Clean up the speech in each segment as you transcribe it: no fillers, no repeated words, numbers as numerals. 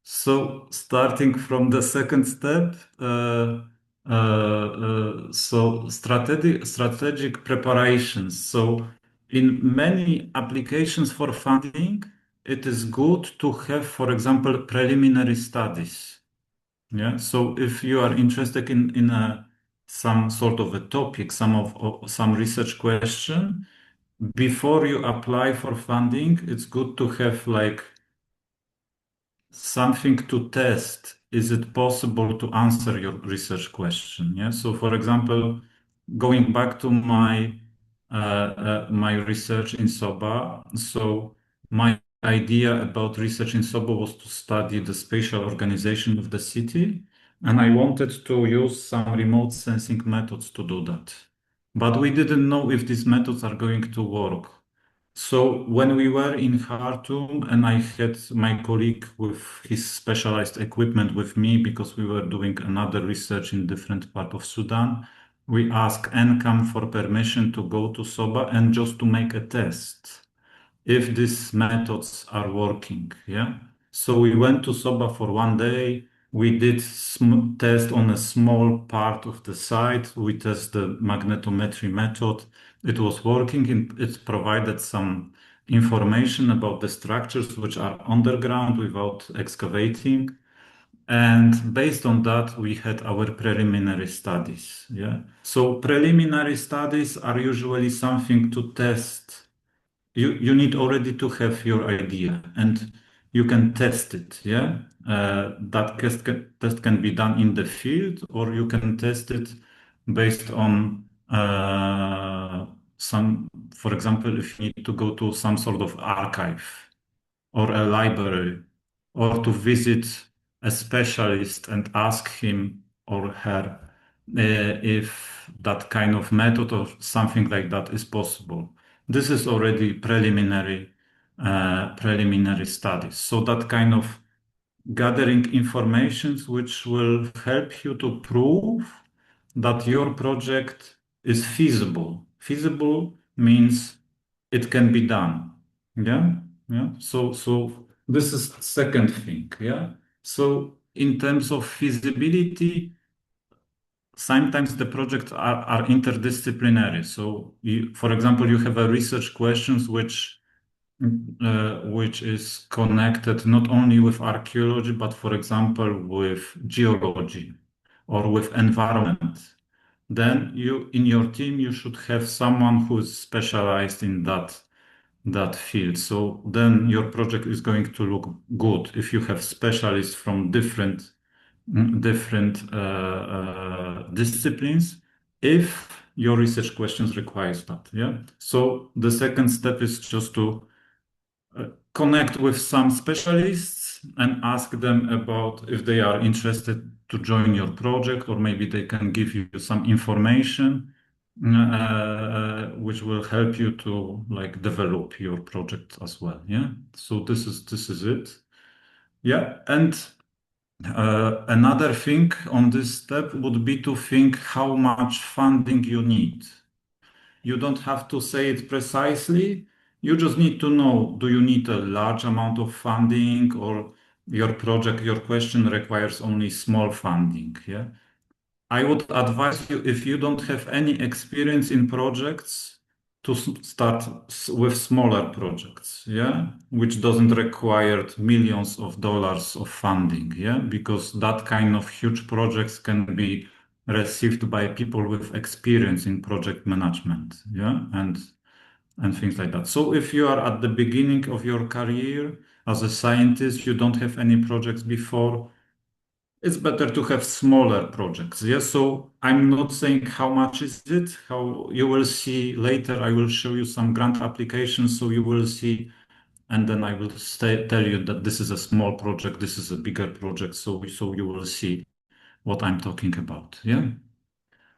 So starting from the second step, so strategic preparations. So in many applications for funding, it is good to have, for example, preliminary studies. Yeah. So if you are interested in some sort of a topic, some research question, before you apply for funding, it's good to have like something to test. Is it possible to answer your research question? Yeah. So, for example, going back to my research in Soba, so my idea about research in Soba was to study the spatial organization of the city, and I wanted to use some remote sensing methods to do that. But we didn't know if these methods are going to work. So when we were in Khartoum and I had my colleague with his specialized equipment with me because we were doing another research in different part of Sudan, we asked NCAM for permission to go to Soba and just to make a test if these methods are working. Yeah. So we went to Soba for one day. We did test on a small part of the site. We test the magnetometry method. It was working. It provided some information about the structures which are underground without excavating. And based on that, we had our preliminary studies. Yeah. So preliminary studies are usually something to test. You need already to have your idea and you can test it. Yeah. That test can be done in the field or you can test it based on some, for example, if you need to go to some sort of archive or a library or to visit a specialist and ask him or her if that kind of method or something like that is possible. This is already preliminary studies. So that kind of gathering informations which will help you to prove that your project is feasible. Feasible means it can be done. Yeah. Yeah. So this is second thing. Yeah. So in terms of feasibility, sometimes the projects are interdisciplinary. So for example, you have a research questions which is connected not only with archaeology, but for example, with geology or with environment. Then in your team, you should have someone who is specialized in that field. So then your project is going to look good if you have specialists from different disciplines if your research questions requires that. Yeah. So the second step is just to connect with some specialists and ask them about if they are interested to join your project, or maybe they can give you some information which will help you to like develop your project as well. Yeah. So this is it. Yeah. And another thing on this step would be to think how much funding you need. You don't have to say it precisely. You just need to know, do you need a large amount of funding or your project, your question requires only small funding? Yeah. I would advise you, if you don't have any experience in projects, to start with smaller projects, yeah, which doesn't require millions of dollars of funding, yeah, because that kind of huge projects can be received by people with experience in project management, yeah, and things like that. So if you are at the beginning of your career as a scientist, you don't have any projects before, it's better to have smaller projects. Yes. So I'm not saying how much is it, how you will see later. I will show you some grant applications. So you will see, and then I will tell you that this is a small project. This is a bigger project. So you will see what I'm talking about. Yeah.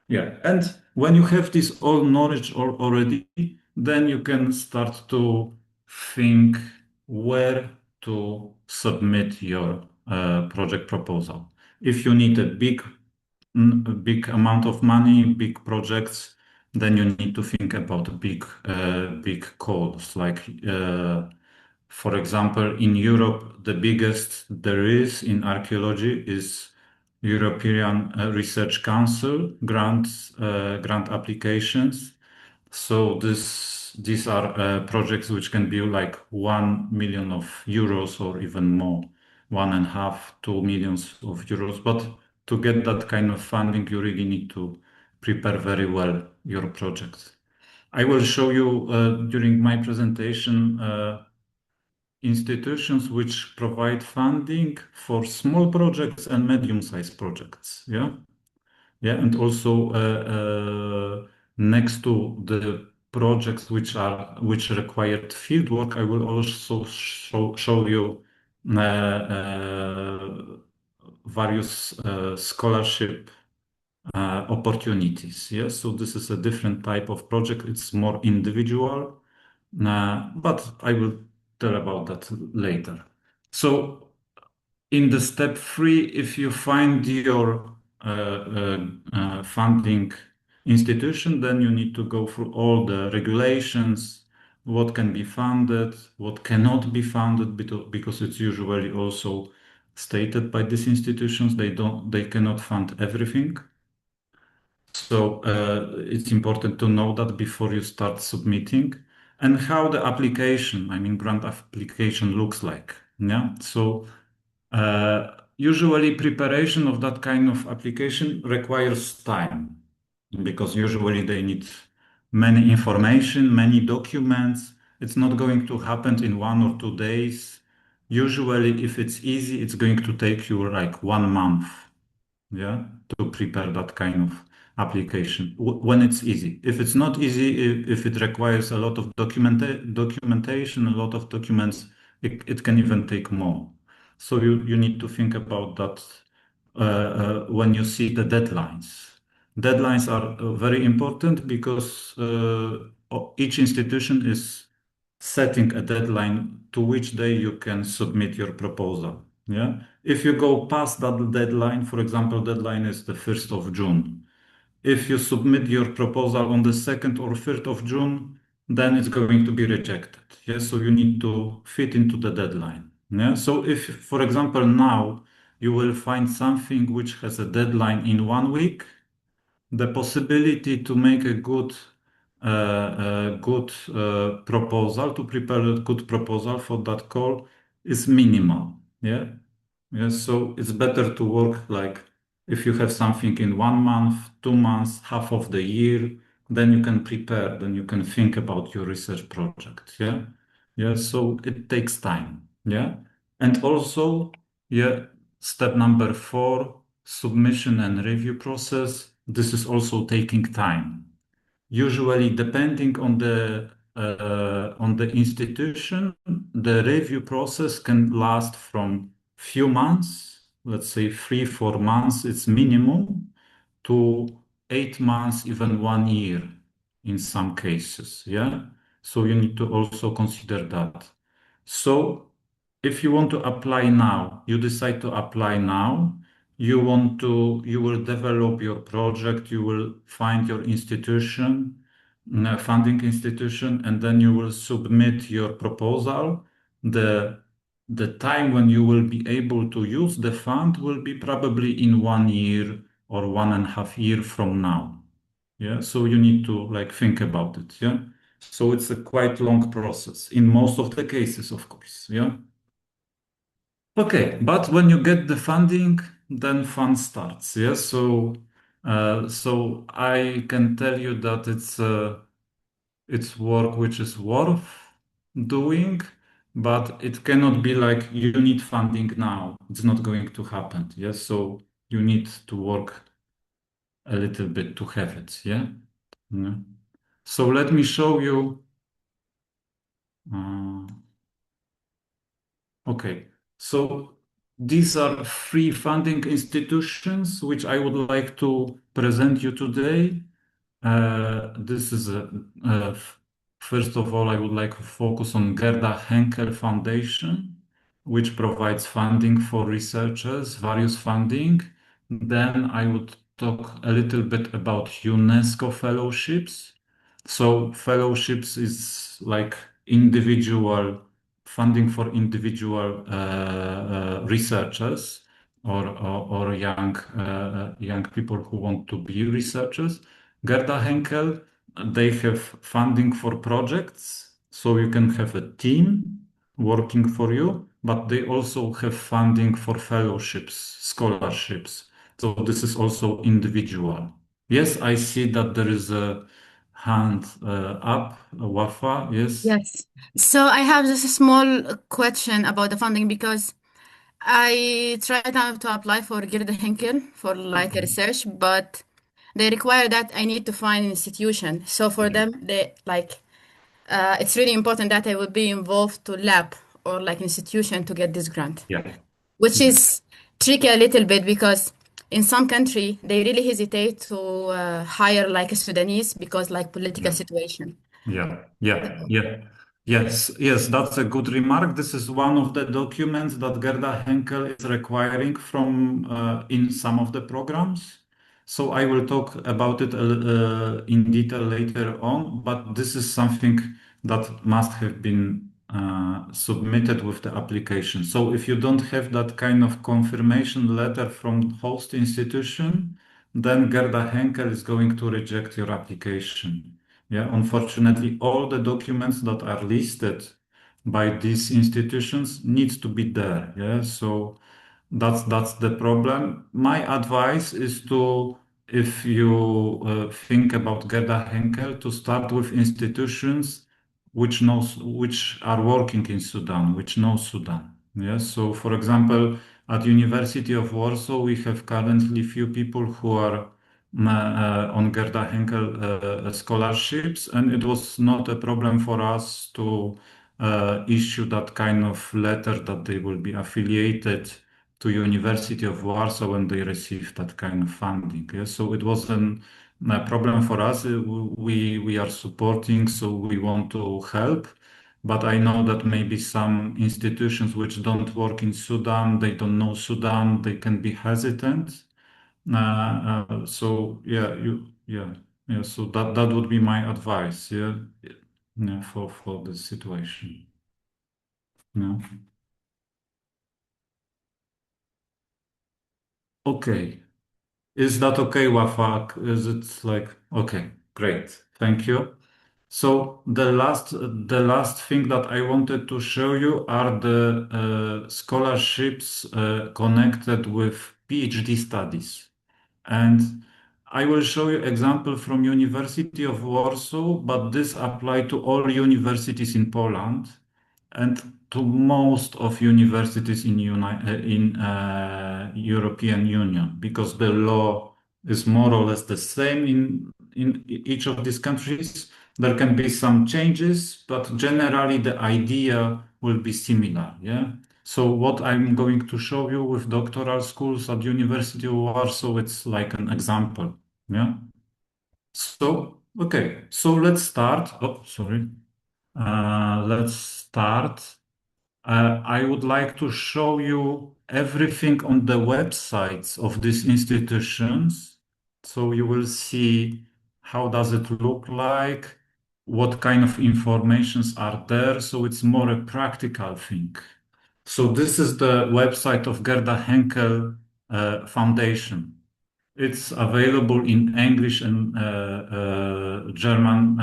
Yeah. And when you have this all knowledge already, then you can start to think where to submit your project proposal. If you need a big amount of money, big projects, then you need to think about big calls like For example, in Europe, the biggest there is in archaeology is European Research Council grant applications. So these are projects which can be like 1 million of euros or even more, 1.5, 2 millions of euros. But to get that kind of funding, you really need to prepare very well your project. I will show you during my presentation institutions which provide funding for small projects and medium-sized projects. Yeah. Yeah, and also next to the projects which required field work, I will also show you various scholarship opportunities. Yes, so this is a different type of project. It's more individual, but I will tell about that later. So in the step 3, if you find your funding institution, then you need to go through all the regulations, what can be funded, what cannot be funded, because it's usually also stated by these institutions, they cannot fund everything. So it's important to know that before you start submitting, and how the application, I mean, grant application looks like. Yeah. So usually preparation of that kind of application requires time because usually they need many information, many documents. It's not going to happen in 1 or 2 days. Usually, if it's easy, it's going to take you like 1 month, yeah, to prepare that kind of application when it's easy. If it's not easy, if it requires a lot of documentation, a lot of documents, it can even take more. So you need to think about that when you see the deadlines. Deadlines are very important because each institution is setting a deadline to which day you can submit your proposal. Yeah. If you go past that deadline, for example, deadline is the 1st of June. If you submit your proposal on the 2nd or 3rd of June, then it's going to be rejected. Yeah. So you need to fit into the deadline. Yeah. So if, for example, now you will find something which has a deadline in 1 week, the possibility to make a good proposal, to prepare a good proposal for that call is minimal. Yeah. Yes. So it's better to work like if you have something in 1 month, 2 months, half of the year, then you can prepare, then you can think about your research project. Yeah. Yeah. So it takes time. Yeah. And also, yeah, step number 4, submission and review process. This is also taking time. Usually, depending on the institution, the review process can last from few months, let's say 3, 4 months, it's minimum, to 8 months, even 1 year in some cases. Yeah. So you need to also consider that. So if you want to apply now, you decide to apply now, you will develop your project, you will find your institution, funding institution, and then you will submit your proposal. The time when you will be able to use the fund will be probably in 1 year or 1.5 year from now. Yeah, so you need to like think about it. Yeah, so it's a quite long process in most of the cases, of course. Yeah. Okay, but when you get the funding, then fun starts. Yeah, so I can tell you that it's work which is worth doing, but it cannot be like you need funding now. It's not going to happen. Yes, so you need to work a little bit to have it. Yeah. Yeah. So let me show you. Uh, okay, so these are free funding institutions which I would like to present you today. This is first of all, I would like to focus on Gerda Henkel Foundation, which provides funding for researchers, various funding. Then I would talk a little bit about UNESCO fellowships. So fellowships is like individual funding for individual researchers or young people who want to be researchers. Gerda Henkel, they have funding for projects, so you can have a team working for you, but they also have funding for fellowships, scholarships. So this is also individual. Yes, I see that there is a hand up, Wafa. Yes. Yes. So I have just a small question about the funding because I tried now to apply for Gerda Henkel for like a Okay. research, but they require that I need to find an institution. So for Yeah. them, they like it's really important that I will be involved to lab or like institution to get this grant, Yeah. which Yeah. is tricky a little bit because in some country they really hesitate to hire like a Sudanese because like political Yeah. situation. Yeah, yeah, yeah. Yes, yes, that's a good remark. This is one of the documents that Gerda Henkel is requiring from in some of the programs. So I will talk about it in detail later on, but this is something that must have been submitted with the application. So if you don't have that kind of confirmation letter from host institution, then Gerda Henkel is going to reject your application. Yeah, unfortunately, all the documents that are listed by these institutions needs to be there. Yeah, so that's the problem. My advice is to, if you think about Gerda Henkel, to start with institutions which are working in Sudan, which know Sudan. Yes. So, for example, at University of Warsaw, we have currently few people who are on Gerda Henkel scholarships, and it was not a problem for us to issue that kind of letter that they will be affiliated to University of Warsaw when they receive that kind of funding. Yeah? So it wasn't a problem for us. We are supporting, so we want to help. But I know that maybe some institutions which don't work in Sudan, they don't know Sudan, they can be hesitant. So yeah, yeah. So that would be my advice. Yeah, yeah, for this situation. Yeah. Okay. Is that okay, Wafak? Is it like okay? Great. Thank you. So the last thing that I wanted to show you are the scholarships connected with PhD studies. And I will show you example from University of Warsaw, but this apply to all universities in Poland and to most of universities in European Union, because the law is more or less the same in each of these countries. There can be some changes, but generally the idea will be similar. Yeah. So what I'm going to show you with doctoral schools at University of Warsaw, it's like an example. Yeah. So, okay. So let's start. Oh, sorry. Let's start. I would like to show you everything on the websites of these institutions. So you will see how does it look like, what kind of informations are there. So it's more a practical thing. So this is the website of Gerda Henkel Foundation. It's available in English and German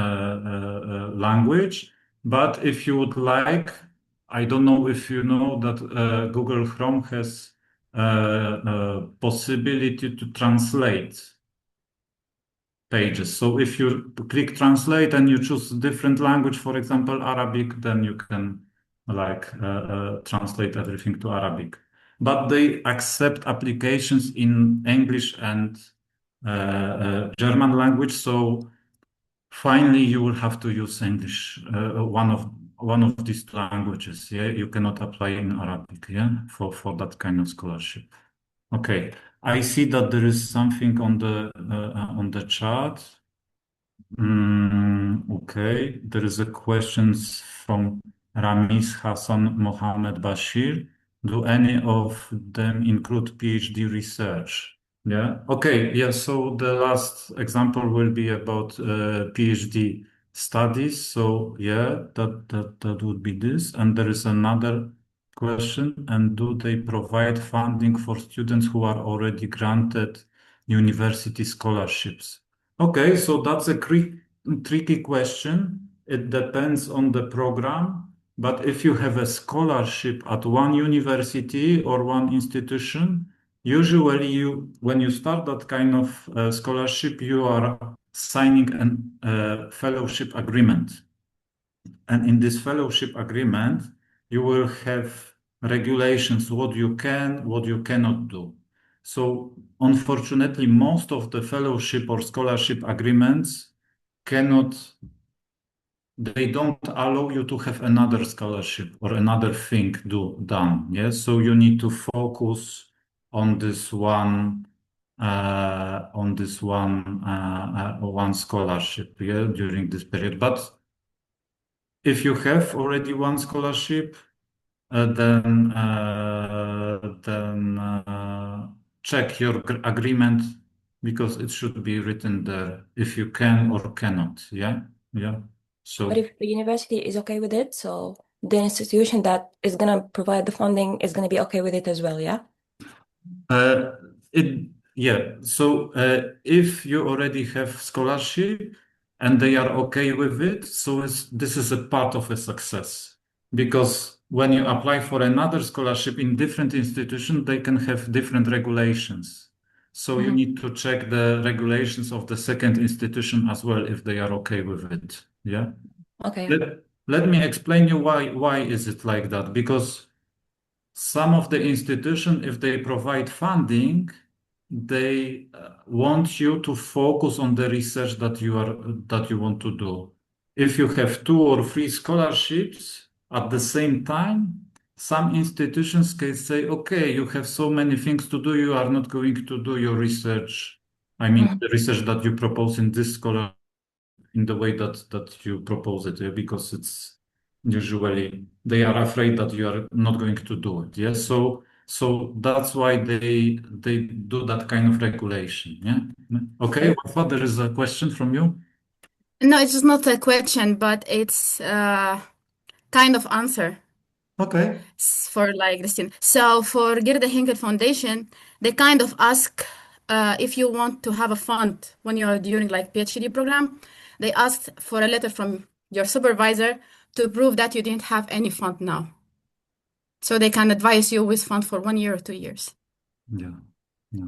language. But if you would like, I don't know if you know that Google Chrome has possibility to translate pages. So if you click translate and you choose different language, for example, Arabic, then you can like translate everything to Arabic. But they accept applications in English and German language. So finally, you will have to use English, one of these two languages. Yeah, you cannot apply in Arabic. Yeah, for that kind of scholarship. Okay, I see that there is something on the chat. Okay, there is a questions from Ramiz Hassan Mohammed Bashir. Do any of them include PhD research? Yeah. Okay. Yeah. So the last example will be about PhD studies. So yeah, that would be this. And there is another question. And do they provide funding for students who are already granted university scholarships? Okay, so that's a tricky question. It depends on the program. But if you have a scholarship at one university or one institution, usually when you start that kind of scholarship, you are signing a fellowship agreement. And in this fellowship agreement, you will have regulations, what you can, what you cannot do. So unfortunately, most of the fellowship or scholarship agreements cannot, they don't allow you to have another scholarship or another thing done. Yes. So you need to focus on this one one scholarship, yeah, during this period. But if you have already one scholarship, then check your agreement because it should be written there if you can or cannot. Yeah, yeah. But So if the university is okay with it, so the institution that is gonna provide the funding is gonna be okay with it as well, yeah? Uh, yeah. So if you already have scholarship and they are okay with it, so this is a part of a success because when you apply for another scholarship in different institutions, they can have different regulations. So you need to check the regulations of the second institution as well if they are okay with it. Yeah. Okay. Let me explain you why is it like that because some of the institution, if they provide funding, they want you to focus on the research that you want to do. If you have two or three scholarships at the same time, some institutions can say, okay, you have so many things to do, you are not going to do your research. I mean, the research that you propose in this scholarship in the way that you propose it, because it's usually they are afraid that you are not going to do it. Yeah. So that's why they do that kind of regulation. Yeah. Okay. Wafa, there is a question from you. No, it's just not a question, but it's kind of answer Okay. for like the student. So for Gerda Henkel Foundation, they kind of ask if you want to have a fund when you're during like PhD program, they asked for a letter from your supervisor to prove that you didn't have any fund now. So they can advise you with fund for 1 year or 2 years. Yeah. Yeah.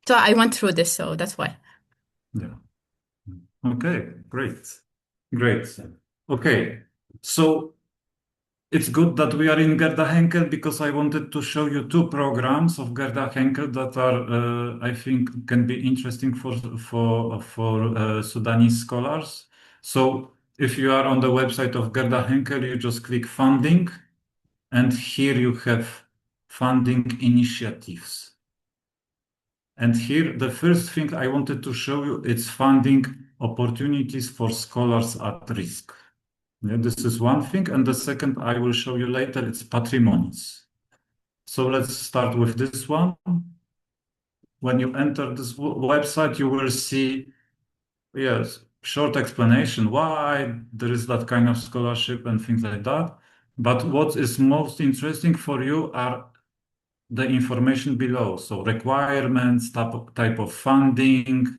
So I went through this, so that's why. Yeah. Okay. Great. Great. Okay. So it's good that we are in Gerda Henkel because I wanted to show you two programs of Gerda Henkel that are, I think, can be interesting for Sudanese scholars. So if you are on the website of Gerda Henkel, you just click funding, and here you have funding initiatives. And here, the first thing I wanted to show you is funding opportunities for scholars at risk. Yeah, this is one thing. And the second I will show you later, it's patrimonies. So let's start with this one. When you enter this website, you will see, yes, short explanation why there is that kind of scholarship and things like that. But what is most interesting for you are the information below. So requirements, type of funding,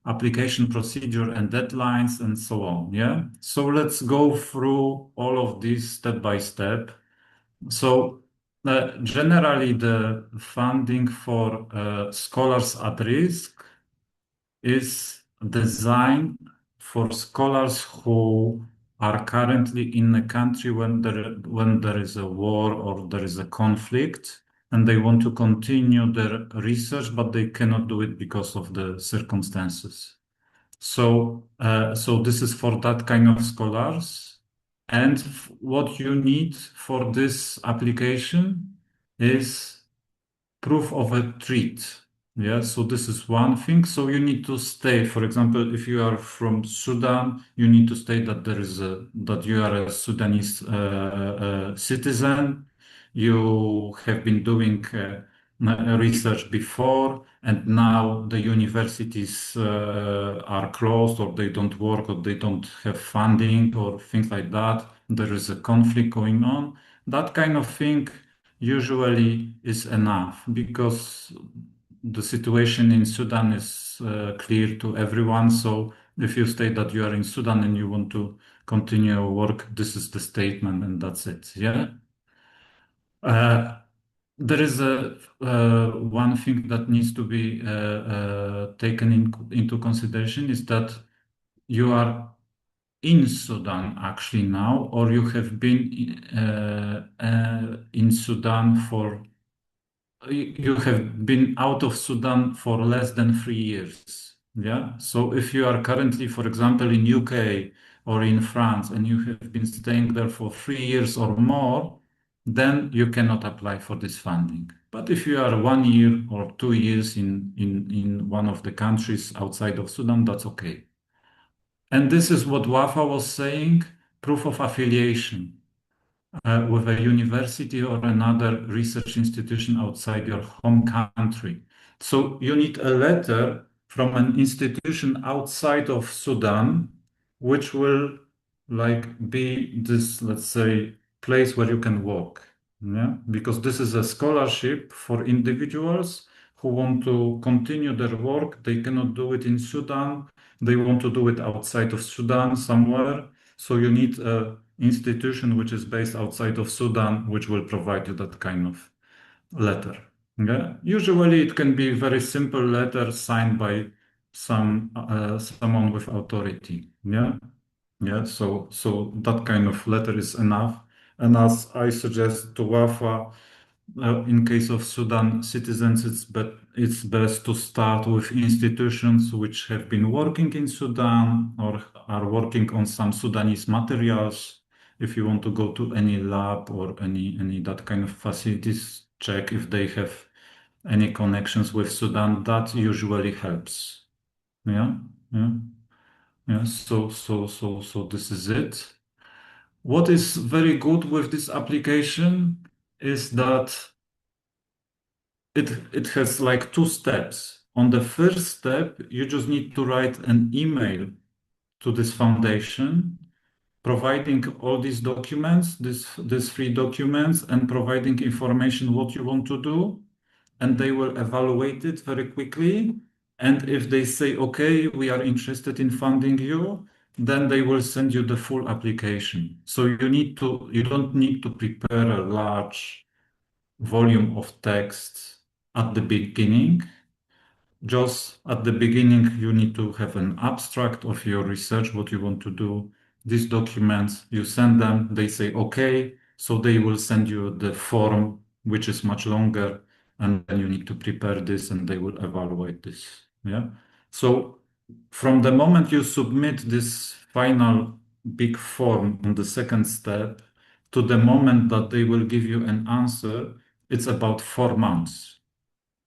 application procedure and deadlines and so on. Yeah. So let's go through all of these step by step. So generally the funding for scholars at risk is designed for scholars who are currently in a country when there is a war or there is a conflict and they want to continue their research, but they cannot do it because of the circumstances. So this is for that kind of scholars. And what you need for this application is proof of a treat. Yeah, so this is one thing. So you need to state, for example, if you are from Sudan, you need to state that that you are a Sudanese citizen. You have been doing research before, and now the universities are closed, or they don't work, or they don't have funding, or things like that. There is a conflict going on. That kind of thing usually is enough, because the situation in Sudan is clear to everyone. So if you state that you are in Sudan and you want to continue your work, this is the statement, and that's it. Yeah. Uh, there is a one thing that needs to be taken into consideration, is that you are in Sudan actually now, or you have been in Sudan for you have been out of Sudan for less than 3 years. Yeah. So if you are currently, for example, in UK or in France, and you have been staying there for 3 years or more, then you cannot apply for this funding. But if you are 1 year or 2 years in one of the countries outside of Sudan, that's okay. And this is what Wafa was saying, proof of affiliation with a university or another research institution outside your home country. So you need a letter from an institution outside of Sudan, which will be this, let's say, place where you can work. Yeah? Because this is a scholarship for individuals who want to continue their work. They cannot do it in Sudan. They want to do it outside of Sudan somewhere. So you need a institution which is based outside of Sudan, which will provide you that kind of letter. Yeah? Usually it can be a very simple letter signed by someone with authority. Yeah. Yeah. So that kind of letter is enough. And as I suggest to Wafa, in case of Sudan citizens, it's best to start with institutions which have been working in Sudan or are working on some Sudanese materials. If you want to go to any lab or any that kind of facilities, check if they have any connections with Sudan. That usually helps. Yeah, yeah, yeah. So this is it. What is very good with this application is that it has like two steps. On the first step, you just need to write an email to this foundation, providing all these documents, these three documents, and providing information what you want to do, and they will evaluate it very quickly. And if they say, okay, we are interested in funding you, then they will send you the full application. So you don't need to prepare a large volume of text at the beginning. Just at the beginning, you need to have an abstract of your research, what you want to do. These documents, you send them, they say, okay, so they will send you the form, which is much longer, and then you need to prepare this and they will evaluate this. Yeah. So from the moment you submit this final big form on the second step to the moment that they will give you an answer, it's about 4 months.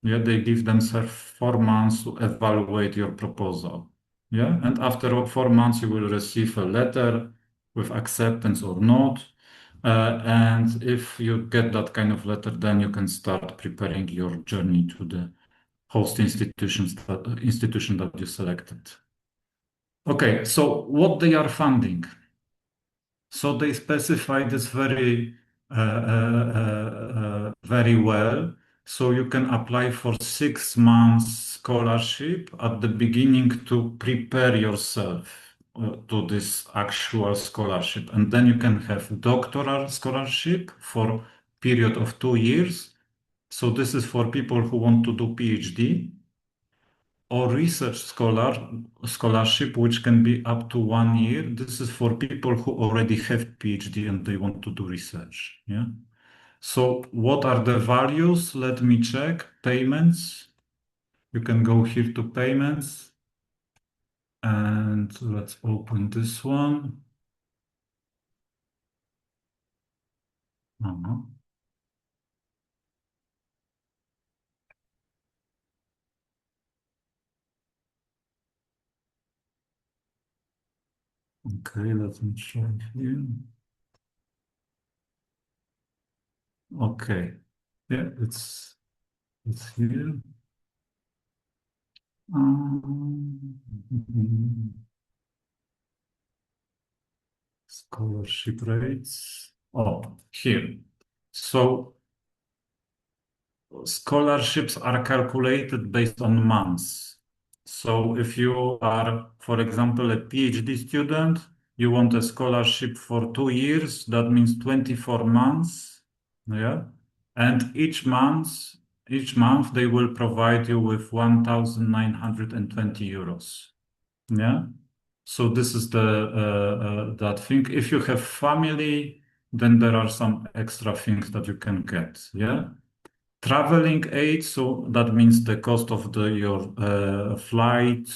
Yeah, they give themselves 4 months to evaluate your proposal. Yeah, and after 4 months, you will receive a letter with acceptance or not. And if you get that kind of letter, then you can start preparing your journey to the host institution that you selected. Okay, so what they are funding? So they specify this very well. So you can apply for 6 months scholarship at the beginning to prepare yourself to this actual scholarship, and then you can have doctoral scholarship for period of 2 years. So this is for people who want to do PhD, or research scholarship, which can be up to 1 year. This is for people who already have PhD and they want to do research. Yeah. So what are the values? Let me check. Payments. You can go here to payments, and let's open this one. Uh-huh. Okay, let me show it here. Okay. Yeah, it's It's here. Um, Scholarship rates. Oh, here. So scholarships are calculated based on months. So if you are, for example, a PhD student, you want a scholarship for 2 years, that means 24 months. Yeah. And each month they will provide you with 1,920 euros. Yeah. So this is that thing. If you have family, then there are some extra things that you can get. Yeah. Traveling aid, so that means the cost of your flight,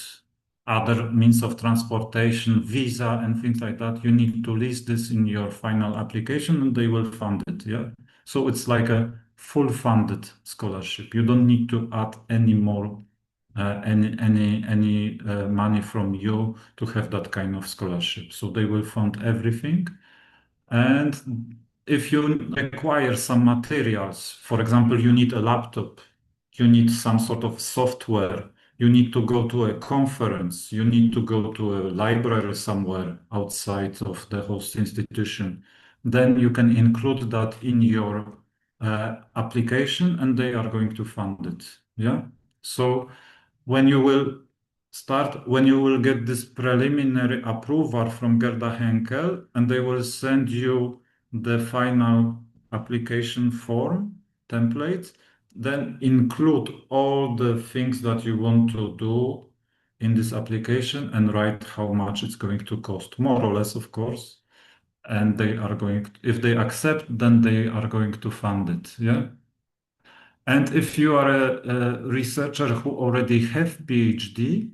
other means of transportation, visa, and things like that. You need to list this in your final application, and they will fund it. Yeah. So it's like a full funded scholarship. You don't need to add any more any money from you to have that kind of scholarship. So they will fund everything. And if you acquire some materials, for example, you need a laptop, you need some sort of software, you need to go to a conference, you need to go to a library somewhere outside of the host institution, then you can include that in your application and they are going to fund it. Yeah. So when you will get this preliminary approval from Gerda Henkel, and they will send you the final application form template, then include all the things that you want to do in this application and write how much it's going to cost, more or less, of course. And if they accept, then they are going to fund it. Yeah. And if you are a researcher who already have PhD,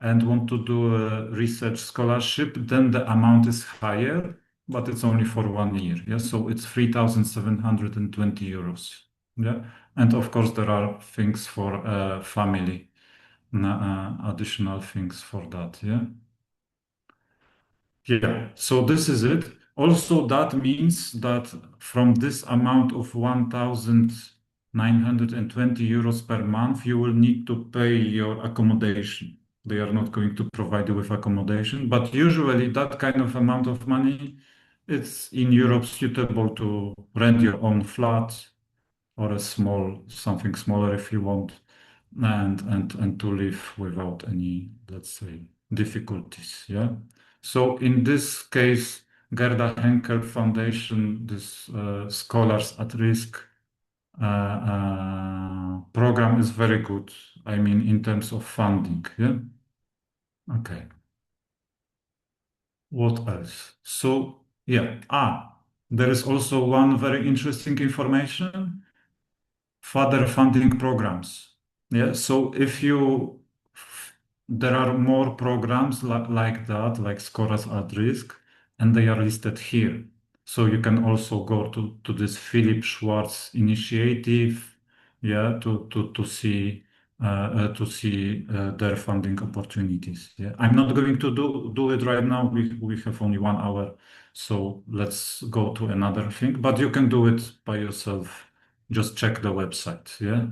and want to do a research scholarship, then the amount is higher, but it's only for 1 year. Yeah, so it's 3,720 euros. Yeah, and of course there are things for family, additional things for that. Yeah. Yeah, so this is it. Also, that means that from this amount of 1,920 euros per month, you will need to pay your accommodation. They are not going to provide you with accommodation, but usually that kind of amount of money, it's in Europe suitable to rent your own flat or something smaller if you want, and to live without any, let's say, difficulties. Yeah. So in this case, Gerda Henkel Foundation, this Scholars at Risk program is very good. I mean, in terms of funding. Yeah. Okay. What else? So yeah. There is also one very interesting information. Further funding programs. Yeah, so there are more programs like that, like Scholars at Risk, and they are listed here. So you can also go to this Philip Schwartz initiative, yeah, to see their funding opportunities. Yeah, I'm not going to do it right now. We have only 1 hour, so let's go to another thing. But you can do it by yourself. Just check the website, yeah?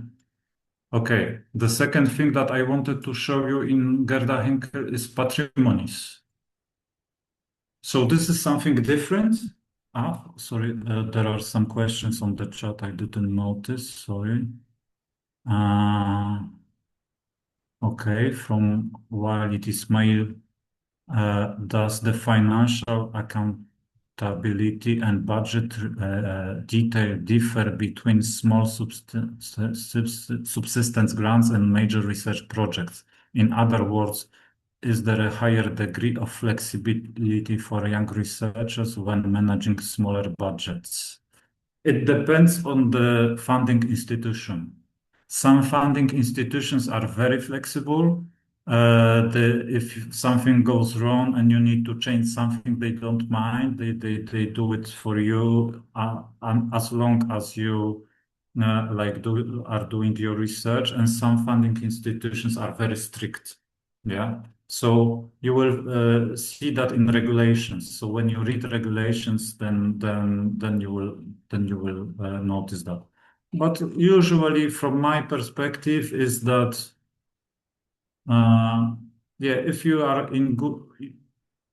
Okay, the second thing that I wanted to show you in Gerda Henkel is patrimonies. So this is something different. Sorry, there are some questions on the chat I didn't notice, sorry. Okay, from Walid Ismail, does the financial accountability and budget detail differ between small subsistence grants and major research projects? In other words, is there a higher degree of flexibility for young researchers when managing smaller budgets? It depends on the funding institution. Some funding institutions are very flexible. If something goes wrong and you need to change something, they don't mind. They do it for you as long as you are doing your research. And some funding institutions are very strict. Yeah. So you will see that in regulations. So when you read regulations, then you will notice that. But usually, from my perspective, is that uh, yeah, if you are in good,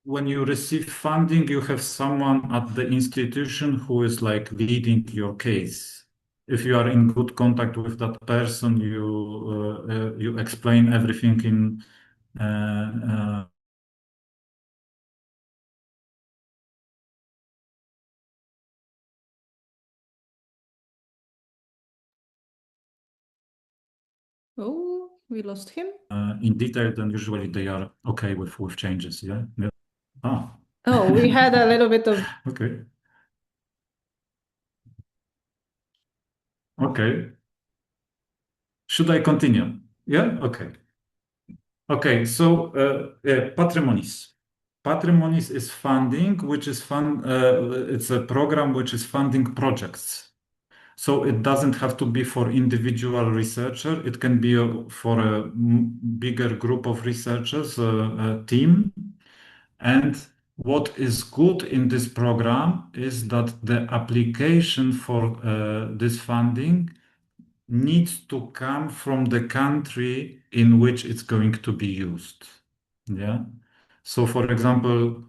when you receive funding, you have someone at the institution who is like leading your case. If you are in good contact with that person, you explain everything in Oh, we lost him. in detail, then usually they are okay with changes. Yeah. Yeah. Ah. Oh, we had a little bit of. Okay. Okay. Should I continue? Yeah. Okay. Okay. So patrimonies. Patrimonies is funding, which is fund. It's a program which is funding projects. So it doesn't have to be for individual researcher. It can be for a bigger group of researchers, a team. And what is good in this program is that the application for this funding needs to come from the country in which it's going to be used. Yeah. So, for example,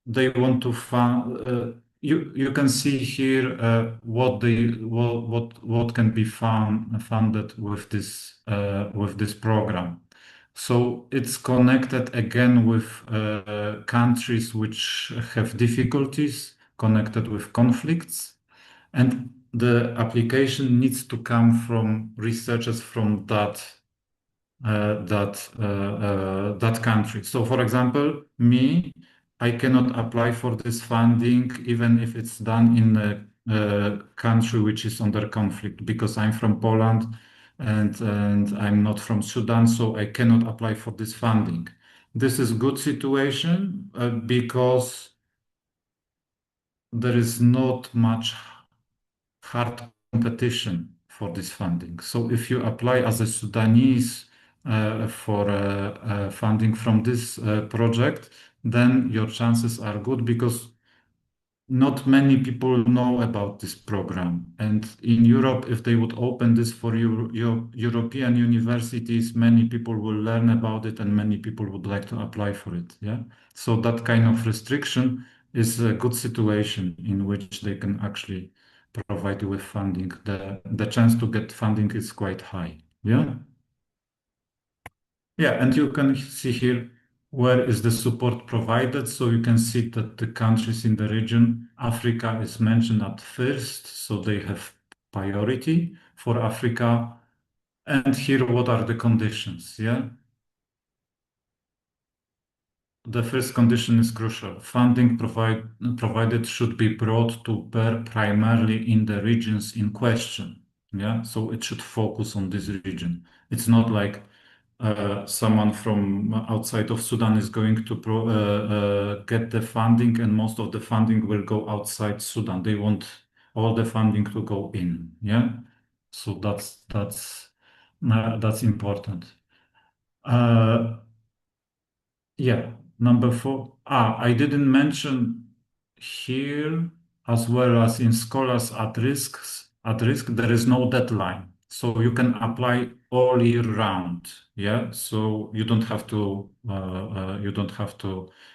they want to fund. You can see here what can be funded with this program. So it's connected again with countries which have difficulties connected with conflicts, and the application needs to come from researchers from that country. So, for example, me, I cannot apply for this funding even if it's done in a country which is under conflict because I'm from Poland and I'm not from Sudan, so I cannot apply for this funding. This is good situation because there is not much hard competition for this funding. So if you apply as a Sudanese for funding from this project, then your chances are good because not many people know about this program. And in Europe, if they would open this for European universities, many people will learn about it and many people would like to apply for it. Yeah. So that kind of restriction is a good situation in which they can actually provide you with funding. The chance to get funding is quite high. Yeah. Yeah, and you can see here where is the support provided. So you can see that the countries in the region, Africa is mentioned at first, so they have priority for Africa. And here, what are the conditions? Yeah. The first condition is crucial. Funding provided should be brought to bear primarily in the regions in question. Yeah, so it should focus on this region. It's not like someone from outside of Sudan is going to get the funding, and most of the funding will go outside Sudan. They want all the funding to go in. Yeah, so that's important. Yeah, number four. I didn't mention here as well as in scholars at risk, there is no deadline. So you can apply all year round. Yeah. So you don't have to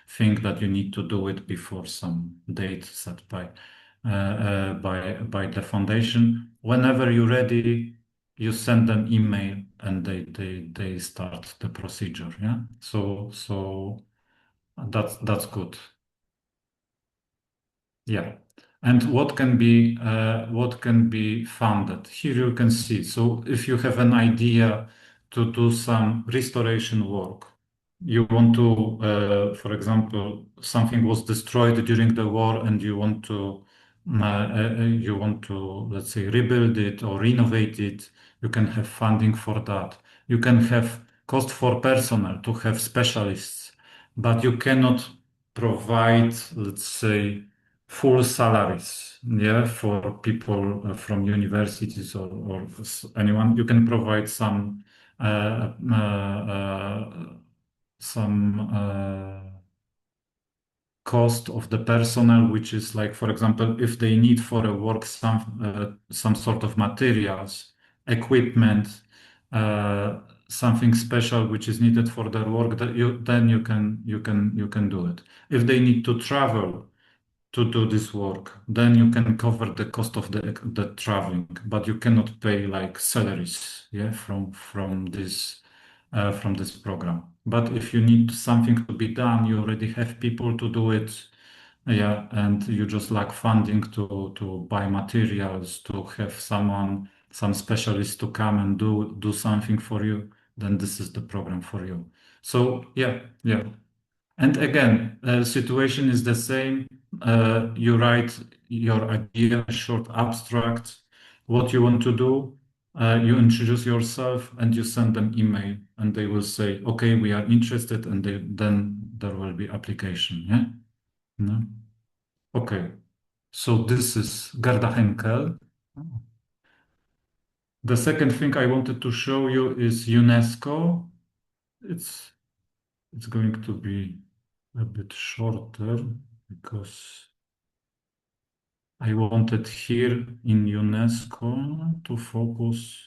think that you need to do it before some date set by the foundation. Whenever you're ready, you send them email and they start the procedure. Yeah. So that's good. Yeah. And what can be funded? Here you can see. So if you have an idea to do some restoration work, you want to, for example, something was destroyed during the war, and you want to, let's say, rebuild it or renovate it. You can have funding for that. You can have cost for personnel to have specialists, but you cannot provide, let's say, full salaries, yeah, for people from universities or anyone. You can provide uh, uh, some cost of the personnel, which is like, for example, if they need for a work some sort of materials, equipment, something special which is needed for their work, that then you can do it. If they need to travel to do this work, then you can cover the cost of the traveling, but you cannot pay like salaries, yeah, from this program. But if you need something to be done, you already have people to do it, yeah, and you just lack funding to buy materials, to have some specialist to come and do something for you, then this is the program for you. So yeah, yeah. And again, situation is the same. You write your idea, short abstract, what you want to do. You introduce yourself and you send them email, and they will say, "Okay, we are interested," and then there will be application. Yeah. No? Okay. So this is Gerda Henkel. The second thing I wanted to show you is UNESCO. It's going to be a bit shorter because I wanted here in UNESCO to focus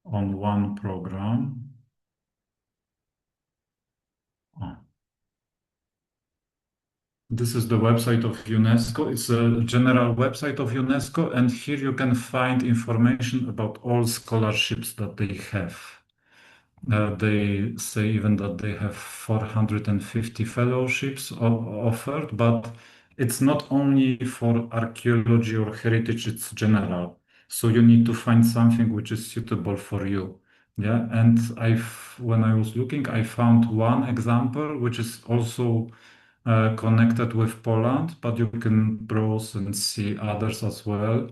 on one program. Oh. This is the website of UNESCO. It's a general website of UNESCO, and here you can find information about all scholarships that they have. They say even that they have 450 fellowships offered, but it's not only for archaeology or heritage, it's general. So you need to find something which is suitable for you. Yeah, and when I was looking, I found one example which is also connected with Poland, but you can browse and see others as well.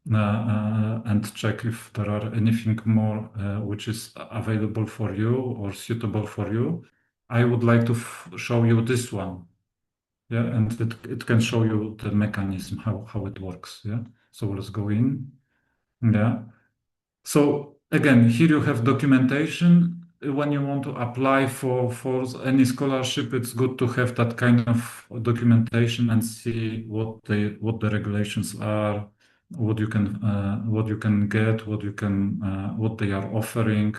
And check if there are anything more which is available for you or suitable for you. I would like to show you this one. Yeah, and it can show you the mechanism, how it works. Yeah, so let's go in. Yeah. So again, here you have documentation. When you want to apply for any scholarship, it's good to have that kind of documentation and see what the regulations are, what you can get, what they are offering.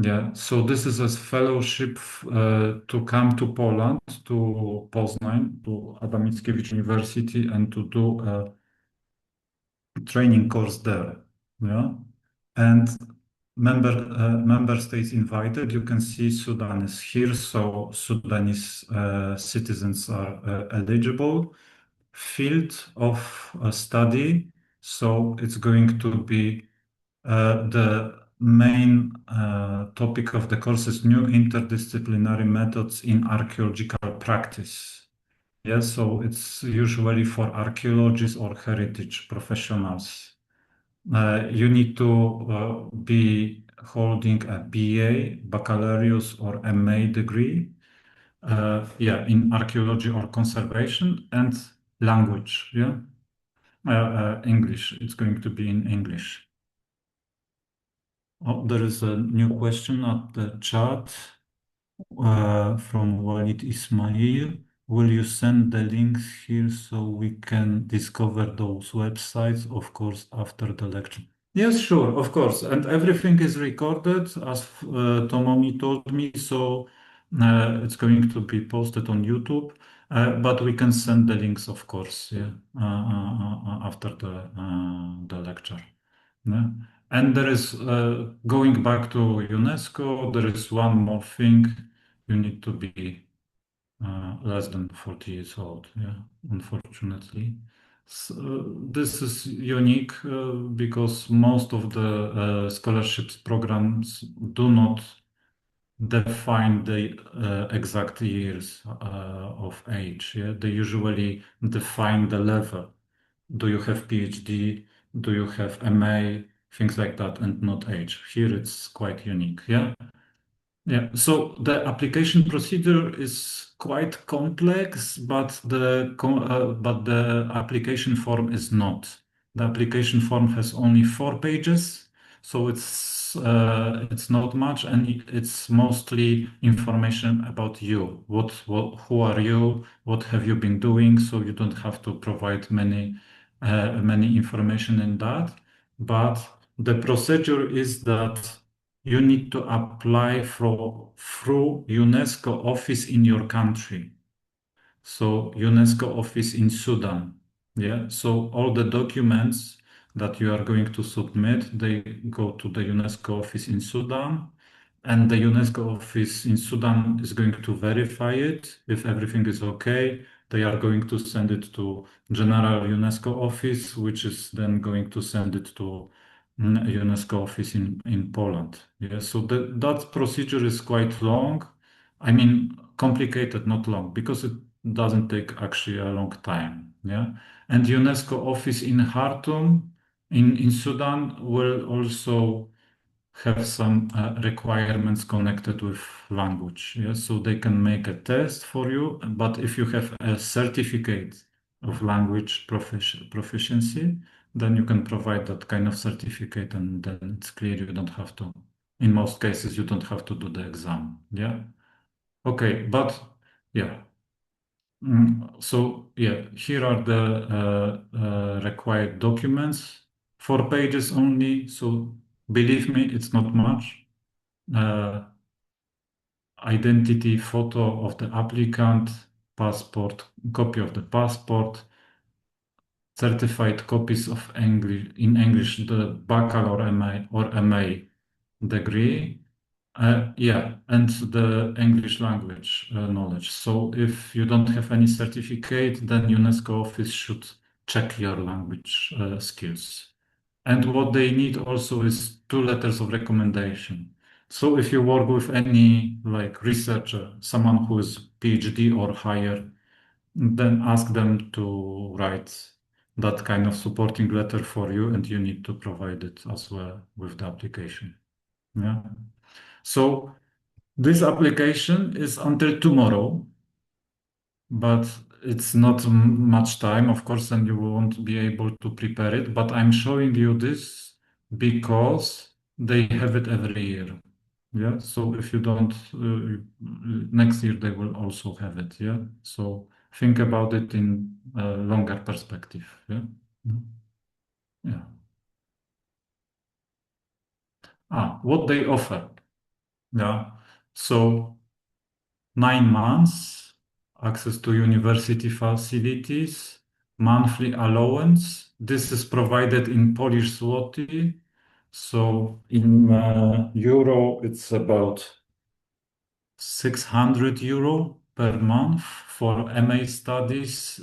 Yeah. So this is a fellowship to come to Poland, to Poznań, to Adam Mickiewicz University, and to do a training course there. Yeah. And member states invited. You can see Sudan is here, so Sudanese citizens are eligible. Field of study, so it's going to be the main topic of the course is new interdisciplinary methods in archaeological practice. Yes, so it's usually for archaeologists or heritage professionals. You need to be holding a BA, baccalaureate or MA degree, yeah, in archaeology or conservation, and language, yeah, English. It's going to be in English. Oh, there is a new question at the chat from Walid Ismail. Will you send the links here so we can discover those websites, of course, after the lecture? Yes, sure, of course. And everything is recorded, as Tomomi told me, so it's going to be posted on YouTube. But we can send the links, of course, yeah, after the lecture. Yeah. And there is, going back to UNESCO, there is one more thing. You need to be less than 40 years old, yeah, unfortunately. So, this is unique because most of the scholarships programs do not define the exact years of age. Yeah, they usually define the level. Do you have PhD? Do you have MA? Things like that, and not age. Here it's quite unique. Yeah. Yeah, so the application procedure is quite complex, but the application form is not. The application form has only 4 pages, so it's it's not much, and it's mostly information about you. Who are you? What have you been doing? So you don't have to provide many information in that. But the procedure is that you need to apply through UNESCO office in your country. So UNESCO office in Sudan. Yeah. So all the documents that you are going to submit, they go to the UNESCO office in Sudan, and the UNESCO office in Sudan is going to verify it. If everything is okay, they are going to send it to General UNESCO office, which is then going to send it to UNESCO office in Poland. Yeah. So that procedure is quite long. I mean, complicated, not long, because it doesn't take actually a long time. Yeah. And UNESCO office in Khartoum in Sudan will also have some requirements connected with language. Yeah. So they can make a test for you, but if you have a certificate of language proficiency, then you can provide that kind of certificate, and then it's clear you don't have to, in most cases, you don't have to do the exam. Yeah. Okay, but yeah. So yeah, here are the required documents. 4 pages only. So believe me, it's not much. Identity photo of the applicant, passport, copy of the passport, certified copies of English in English, the baccalaureate or MA degree. Yeah, and the English language knowledge. So if you don't have any certificate, then UNESCO office should check your language skills. And what they need also is 2 letters of recommendation. So if you work with any like researcher, someone who is PhD or higher, then ask them to write that kind of supporting letter for you, and you need to provide it as well with the application. Yeah. So this application is until tomorrow, but it's not much time, of course, and you won't be able to prepare it. But I'm showing you this because they have it every year. Yeah. So if you don't, next year they will also have it. Yeah. So think about it in a longer perspective. Yeah. Yeah. What they offer. Yeah. So 9 months, access to university facilities, monthly allowance. This is provided in Polish zloty. So in euro, it's about 600 euro per month for MA studies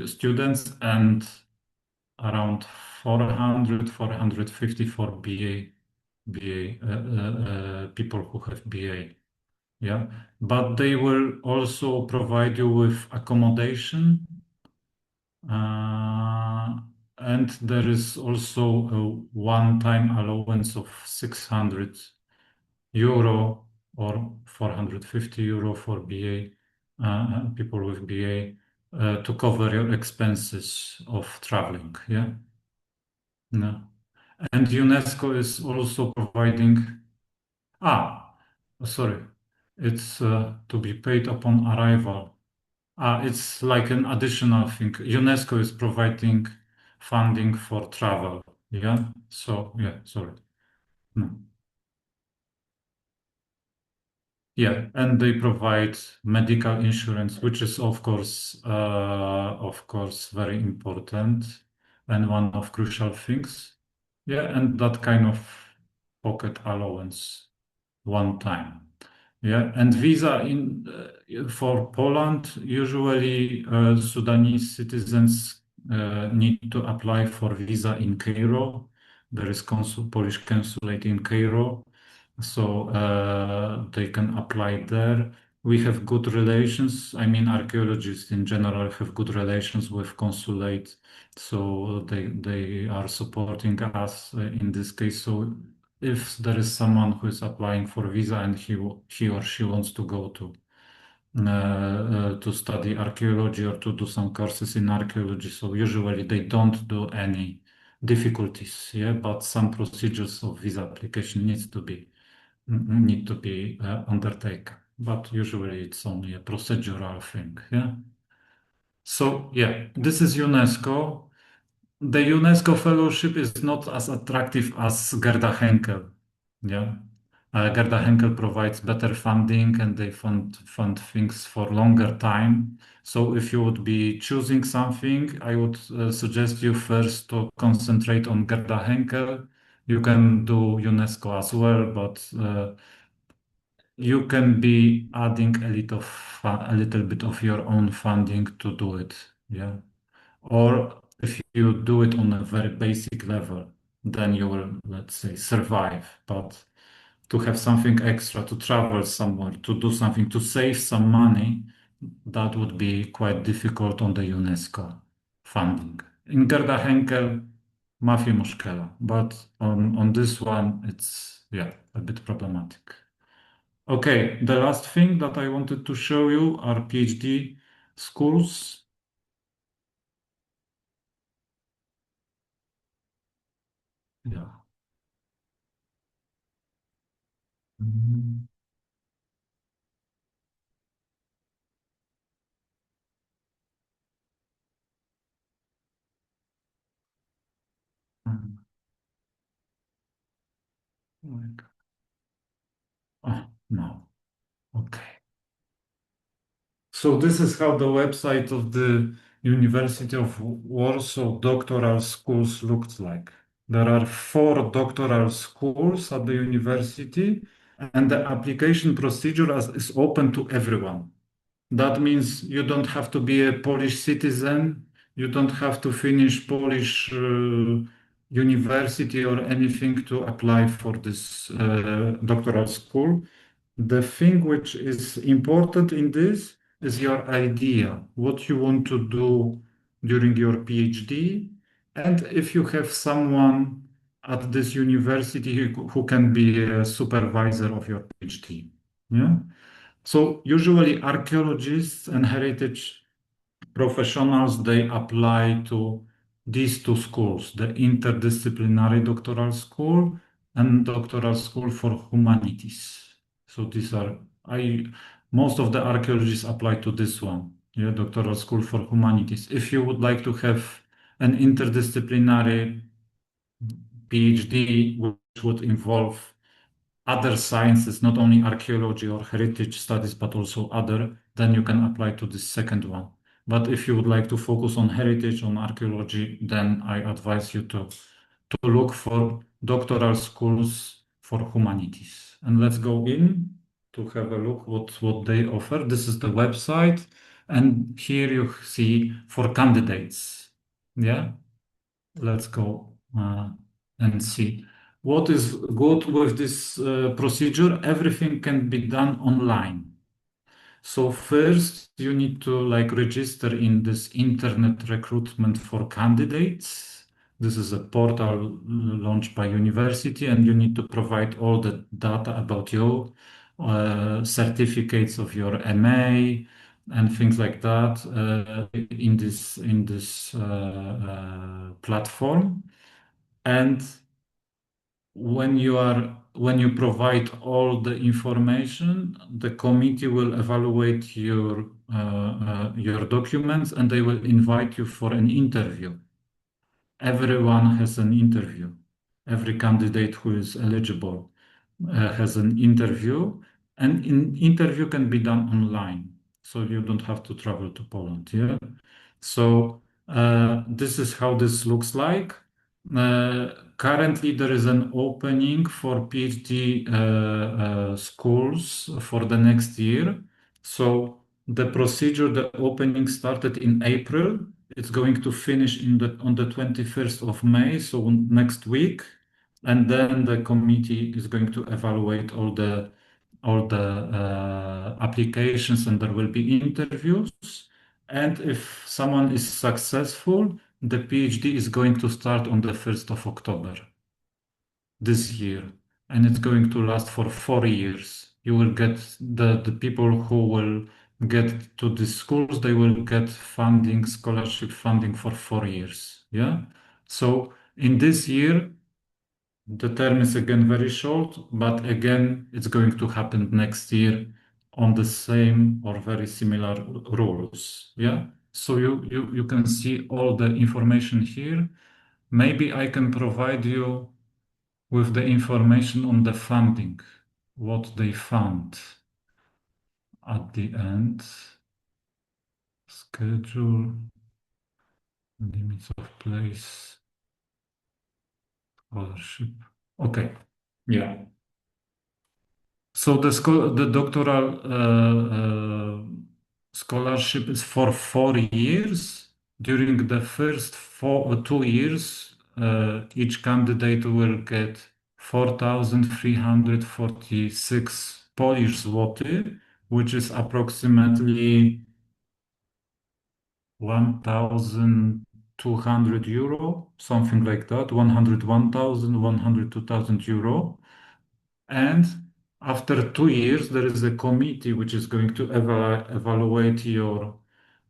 students, and around 400, 450 for BA people who have BA. Yeah, but they will also provide you with accommodation, and there is also a one-time allowance of 600 euro or 450 euro for BA people with BA to cover your expenses of traveling. Yeah, no. And UNESCO is also providing. Sorry, it's to be paid upon arrival. It's like an additional thing. UNESCO is providing funding for travel. Yeah. So yeah, sorry. No. Yeah, and they provide medical insurance, which is of course, very important and one of crucial things. Yeah, and that kind of pocket allowance one time. Yeah, and visa in for Poland, usually Sudanese citizens need to apply for visa in Cairo. There is Polish consulate in Cairo, so they can apply there. We have good relations. I mean, archaeologists in general have good relations with consulate, so they are supporting us in this case. So if there is someone who is applying for visa and he or she wants to go to study archaeology or to do some courses in archaeology, so usually they don't do any difficulties, yeah, but some procedures of visa application need to be undertaken. But usually it's only a procedural thing, yeah. So yeah, this is UNESCO. The UNESCO fellowship is not as attractive as Gerda Henkel. Yeah. Gerda Henkel provides better funding and they fund things for longer time. So if you would be choosing something, I would suggest you first to concentrate on Gerda Henkel. You can do UNESCO as well, but you can be adding a little bit of your own funding to do it. Yeah. Or if you do it on a very basic level, then you will, let's say, survive. But to have something extra, to travel somewhere, to do something, to save some money, that would be quite difficult on the UNESCO funding. In Gerda Henkel, ما في مشكلة, but on this one, it's, yeah, a bit problematic. Okay, the last thing that I wanted to show you are PhD schools. Yeah. Mhm. Mhm. Like, oh, no. Okay. So this is how the website of the University of Warsaw doctoral schools looks like. There are 4 doctoral schools at the university, and the application procedure is open to everyone. That means you don't have to be a Polish citizen, you don't have to finish Polish university or anything to apply for this doctoral school. The thing which is important in this is your idea, what you want to do during your PhD, and if you have someone at this university who can be a supervisor of your PhD. Yeah. So usually archaeologists and heritage professionals, they apply to these 2 schools, the interdisciplinary doctoral school and doctoral school for humanities. So these are, most of the archaeologists apply to this one, yeah, doctoral school for humanities. If you would like to have an interdisciplinary PhD, which would involve other sciences, not only archaeology or heritage studies, but also other, then you can apply to the second one. But if you would like to focus on heritage, on archaeology, then I advise you to look for doctoral schools for humanities. And let's go in to have a look what they offer. This is the website. And here you see for candidates. Yeah, let's go and see. What is good with this procedure? Everything can be done online. So first you need to like register in this internet recruitment for candidates. This is a portal launched by university and you need to provide all the data about you, certificates of your MA and things like that in this platform. And when you provide all the information, the committee will evaluate your documents and they will invite you for an interview. Everyone has an interview. Every candidate who is eligible has an interview, and an interview can be done online, so you don't have to travel to Poland. Yeah. So this is how this looks like. Currently, there is an opening for PhD schools for the next year. So the procedure, the opening started in April. It's going to finish on the 21st of May, so next week. And then the committee is going to evaluate all the applications, and there will be interviews. And if someone is successful, the PhD is going to start on the 1st of October this year, and it's going to last for 4 years. You will get the people who will get to these schools, they will get funding, scholarship funding for 4 years. Yeah. So In this year, the term is again very short, but again, it's going to happen next year on the same or very similar rules. Yeah. So you can see all the information here. Maybe I can provide you with the information on the funding, what they fund at the end. Schedule, limits of place, scholarship. Okay. Yeah. So the doctoral scholarship is for 4 years. During the first 2 years, each candidate will get 4,346 Polish zloty, which is approximately 1,200 euro, something like that, 101,000, 102,000 euro. And after 2 years, there is a committee which is going to evaluate your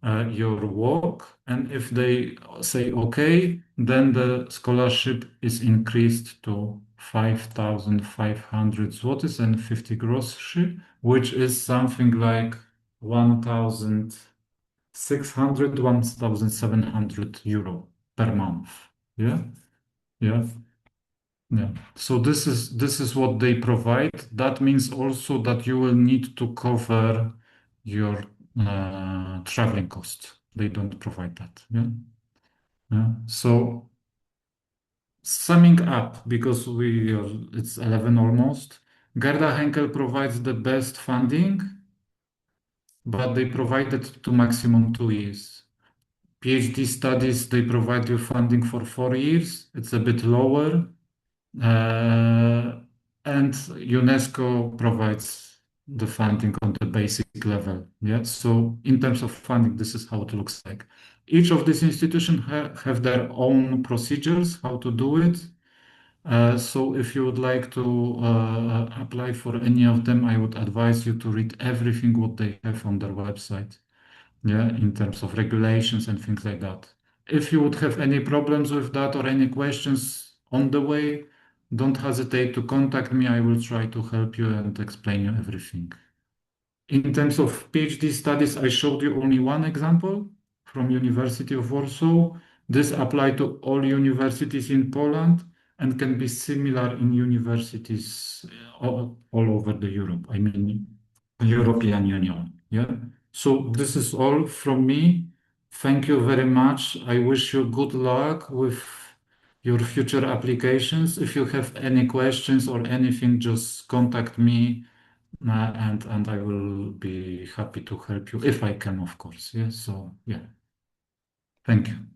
work. And if they say okay, then the scholarship is increased to 5,500 zlotys and 50 groszy, which is something like 1,600, 1,700 euro per month. Yeah, yeah. Yeah. So this is what they provide. That means also that you will need to cover your traveling cost. They don't provide that. Yeah. Yeah. So summing up, because it's 11 almost. Gerda Henkel provides the best funding, but they provide it to maximum 2 years. PhD studies, they provide you funding for 4 years. It's a bit lower. And UNESCO provides the funding on the basic level. Yeah. So in terms of funding, this is how it looks like. Each of these institutions have their own procedures, how to do it. So if you would like to apply for any of them, I would advise you to read everything what they have on their website. Yeah, in terms of regulations and things like that. If you would have any problems with that or any questions on the way, don't hesitate to contact me. I will try to help you and explain you everything. In terms of PhD studies, I showed you only one example from University of Warsaw. This applies to all universities in Poland and can be similar in universities all over the Europe. I mean, European Union. Yeah. So this is all from me. Thank you very much. I wish you good luck with your future applications. If you have any questions or anything, just contact me, and I will be happy to help you if I can, of course. Yeah. So yeah. Thank you.